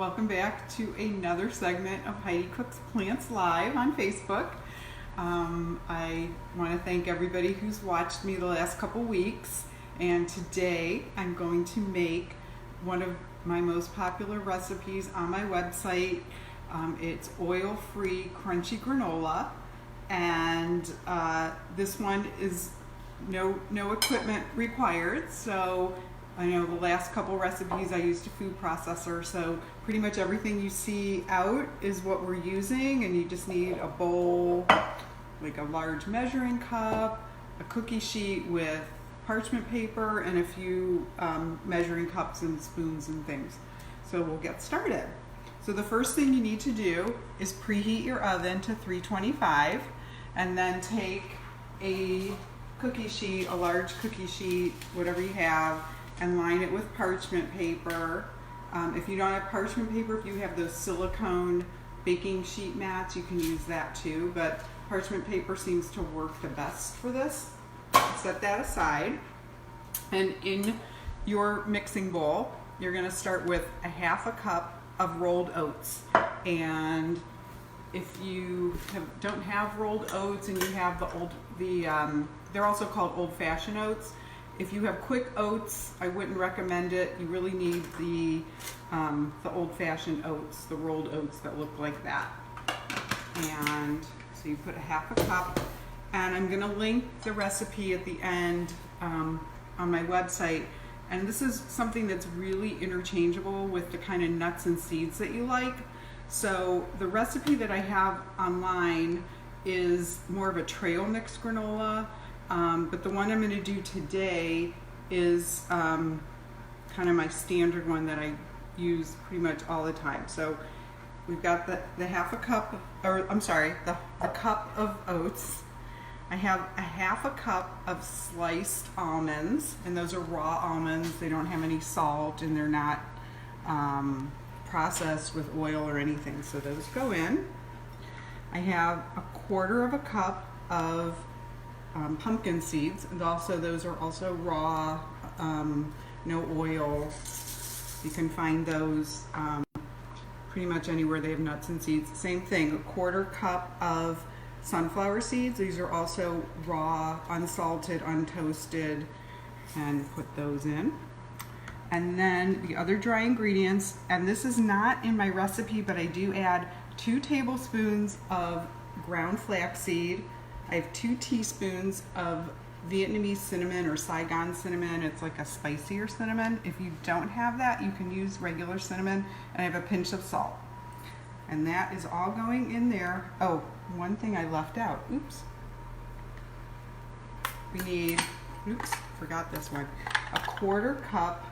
Welcome back to another segment of Heidi Cooks Plants Live on Facebook. I want to thank everybody who's watched me the last couple weeks, and today I'm going to make one of my most popular recipes on my website. It's oil-free crunchy granola, and this one is no equipment required. So I know the last couple recipes I used a food processor, so pretty much everything you see out is what we're using, and you just need a bowl, like a large measuring cup, a cookie sheet with parchment paper, and a few measuring cups and spoons and things. So we'll get started. So the first thing you need to do is preheat your oven to 325, and then take a cookie sheet, a large cookie sheet, whatever you have, and line it with parchment paper. If you don't have parchment paper, if you have those silicone baking sheet mats, you can use that too, but parchment paper seems to work the best for this. Set that aside, and in your mixing bowl, you're gonna start with a half a cup of rolled oats. And if you don't have rolled oats and you have they're also called old-fashioned oats. If you have quick oats, I wouldn't recommend it. You really need the old-fashioned oats, the rolled oats that look like that. And so you put a half a cup, and I'm gonna link the recipe at the end on my website. And this is something that's really interchangeable with the kind of nuts and seeds that you like. So the recipe that I have online is more of a trail mix granola. But the one I'm going to do today is kind of my standard one that I use pretty much all the time. So we've got the half a cup, or I'm sorry, the cup of oats. I have a half a cup of sliced almonds, and those are raw almonds. They don't have any salt, and they're not processed with oil or anything, so those go in. I have a quarter of a cup of pumpkin seeds, and also those are also raw, no oil. You can find those pretty much anywhere they have nuts and seeds. Same thing, a quarter cup of sunflower seeds. These are also raw, unsalted, untoasted, and put those in. And then the other dry ingredients, and this is not in my recipe, but I do add 2 tablespoons of ground flaxseed. I have 2 teaspoons of Vietnamese cinnamon or Saigon cinnamon. It's like a spicier cinnamon. If you don't have that, you can use regular cinnamon. And I have a pinch of salt. And that is all going in there. Oh, one thing I left out. Oops. We need, forgot this one. A quarter cup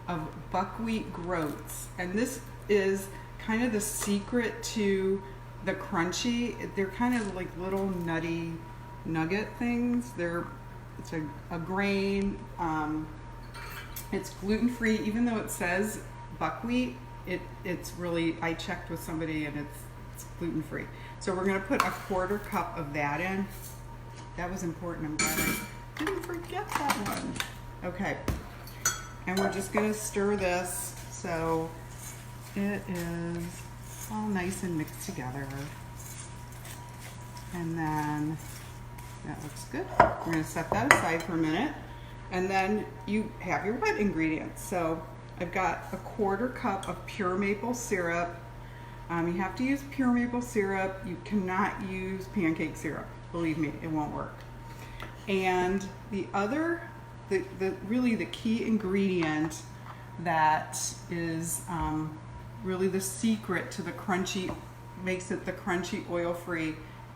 of buckwheat groats. And this is kind of the secret to the crunchy. They're kind of like little nutty nugget things. It's a grain. It's gluten-free, even though it says buckwheat. It's really, I checked with somebody, and it's gluten-free. So we're gonna put a quarter cup of that in. That was important. I'm glad I didn't forget that one. Okay, and we're just gonna stir this so it is all nice and mixed together. And then that looks good. We're going to set that aside for a minute, and then you have your wet ingredients. So I've got a quarter cup of pure maple syrup. You have to use pure maple syrup. You cannot use pancake syrup. Believe me, it won't work. And the really the key ingredient that is really the secret to the crunchy, makes it the crunchy oil-free,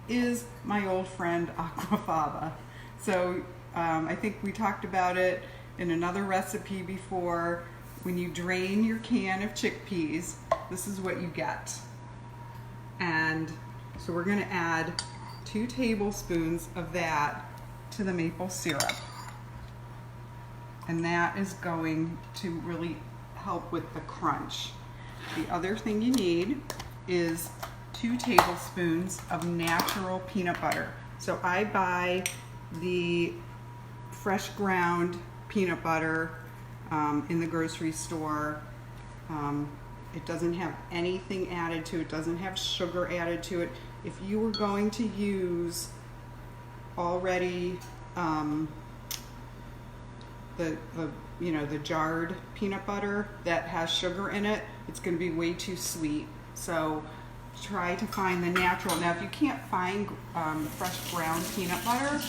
is my old friend aquafaba. So I think we talked about it in another recipe before. When you drain your can of chickpeas, this is what you get. And so we're going to add 2 tablespoons of that to the maple syrup. And that is going to really help with the crunch. The other thing you need is 2 tablespoons of natural peanut butter. So I buy the fresh ground peanut butter in the grocery store. It doesn't have anything added to it, doesn't have sugar added to it. If you were going to use already the jarred peanut butter that has sugar in it, it's going to be way too sweet. So try to find the natural. Now, if you can't find fresh ground peanut butter,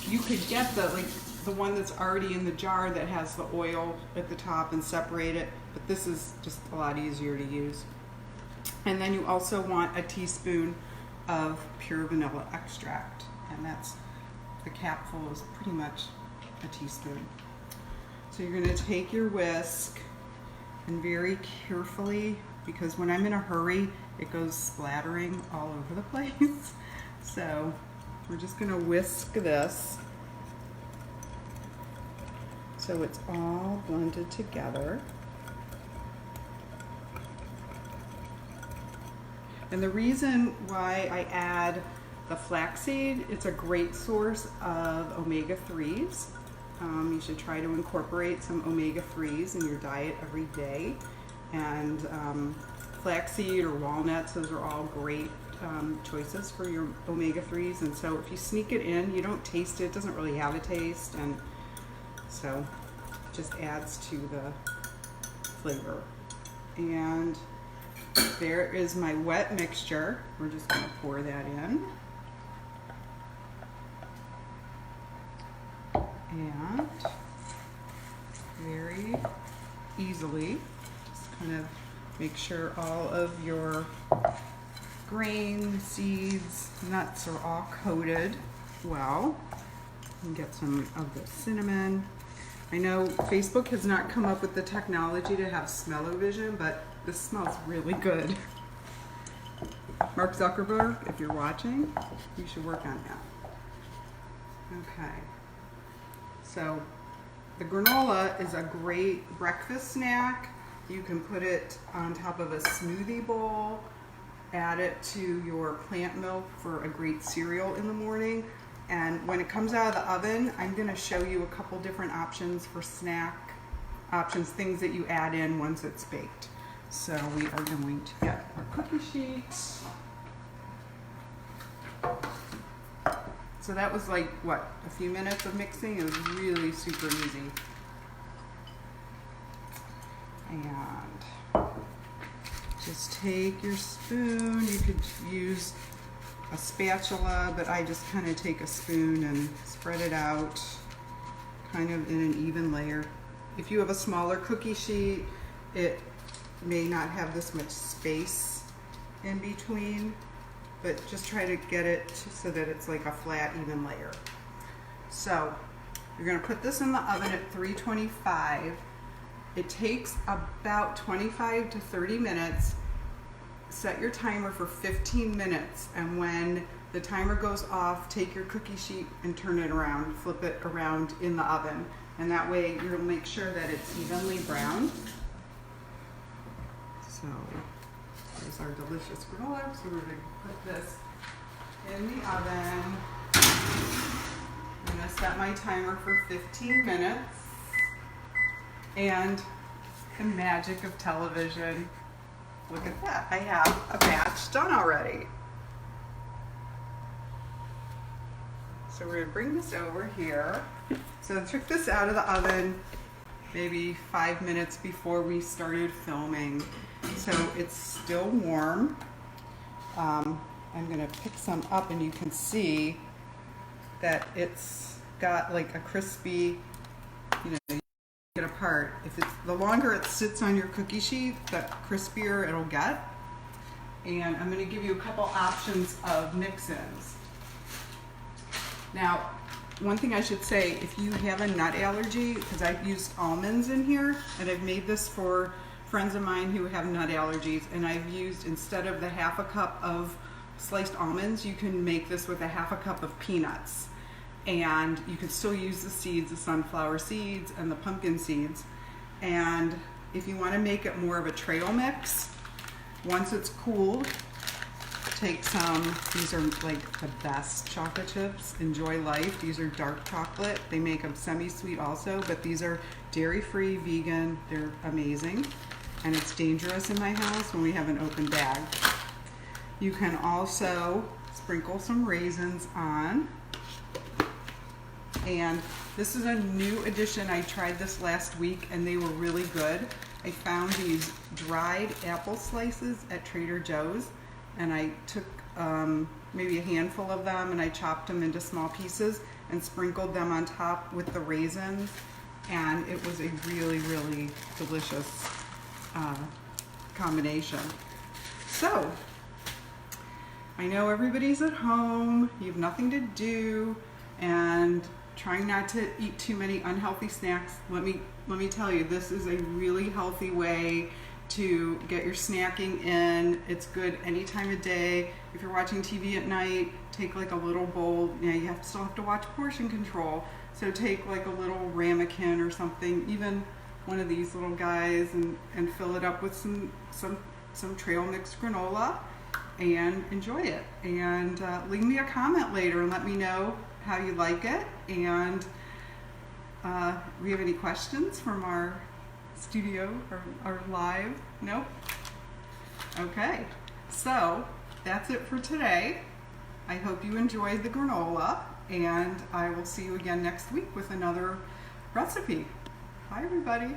you could get the one that's already in the jar that has the oil at the top and separate it. But this is just a lot easier to use. And then you also want a teaspoon of pure vanilla extract, and that's the capful is pretty much a teaspoon. So you're going to take your whisk and very carefully, because when I'm in a hurry, it goes splattering all over the place. So we're just going to whisk this so it's all blended together. And the reason why I add the flaxseed, it's a great source of omega-3s. You should try to incorporate some omega-3s in your diet every day. And flaxseed or walnuts, those are all great choices for your omega-3s. And so if you sneak it in, you don't taste it, it doesn't really have a taste. And so it just adds to the flavor. And there is my wet mixture. We're just going to pour that in. And very easily, just kind of make sure all of your grain, seeds, nuts are all coated well. And get some of the cinnamon. I know Facebook has not come up with the technology to have smell-o-vision, but this smells really good. Mark Zuckerberg, if you're watching, you should work on that. Okay. So the granola is a great breakfast snack. You can put it on top of a smoothie bowl, add it to your plant milk for a great cereal in the morning. And when it comes out of the oven, I'm going to show you a couple different options for snack options, things that you add in once it's baked. So we are going to get our cookie sheets. So that was like, what, a few minutes of mixing? It was really super easy. And just take your spoon. You could use a spatula, but I just kind of take a spoon and spread it out kind of in an even layer. If you have a smaller cookie sheet, it may not have this much space in between, but just try to get it so that it's like a flat, even layer. So you're going to put this in the oven at 325. It takes about 25 to 30 minutes. Set your timer for 15 minutes, and when the timer goes off, take your cookie sheet and turn it around, flip it around in the oven, and that way you'll make sure that it's evenly browned. So there's our delicious granola. So we're going to put this in the oven. I'm going to set my timer for 15 minutes. And the magic of television. Look at that. I have a batch done already. So we're going to bring this over here. So I took this out of the oven maybe 5 minutes before we started filming. So it's still warm. I'm going to pick some up, and you can see that it's got like a crispy, it apart. If it's the longer it sits on your cookie sheet, the crispier it'll get. And I'm going to give you a couple options of mix-ins. Now, one thing I should say, if you have a nut allergy, because I've used almonds in here, and I've made this for friends of mine who have nut allergies, and I've used, instead of the half a cup of sliced almonds, you can make this with a half a cup of peanuts. And you can still use the seeds, the sunflower seeds and the pumpkin seeds. And if you want to make it more of a trail mix, once it's cooled, take some, these are like the best chocolate chips, Enjoy Life. These are dark chocolate. They make them semi-sweet also, but these are dairy-free, vegan. They're amazing. and it's dangerous in my house when we have an open bag. You can also sprinkle some raisins on. And this is a new addition. I tried this last week and they were really good. I found these dried apple slices at Trader Joe's, and I took maybe a handful of them and I chopped them into small pieces and sprinkled them on top with the raisins, and it was a really, really delicious combination. So, I know everybody's at home, you have nothing to do, and trying not to eat too many unhealthy snacks. Let me tell you, this is a really healthy way to get your snacking in. It's good any time of day. If you're watching TV at night, take like a little bowl. You still have to watch portion control. So take like a little ramekin or something, even one of these little guys, and fill it up with some trail mix granola and enjoy it. And leave me a comment later and let me know how you like it. And we have any questions from our studio or our live? Nope? Okay, so that's it for today. I hope you enjoyed the granola, and I will see you again next week with another recipe. Bye, everybody.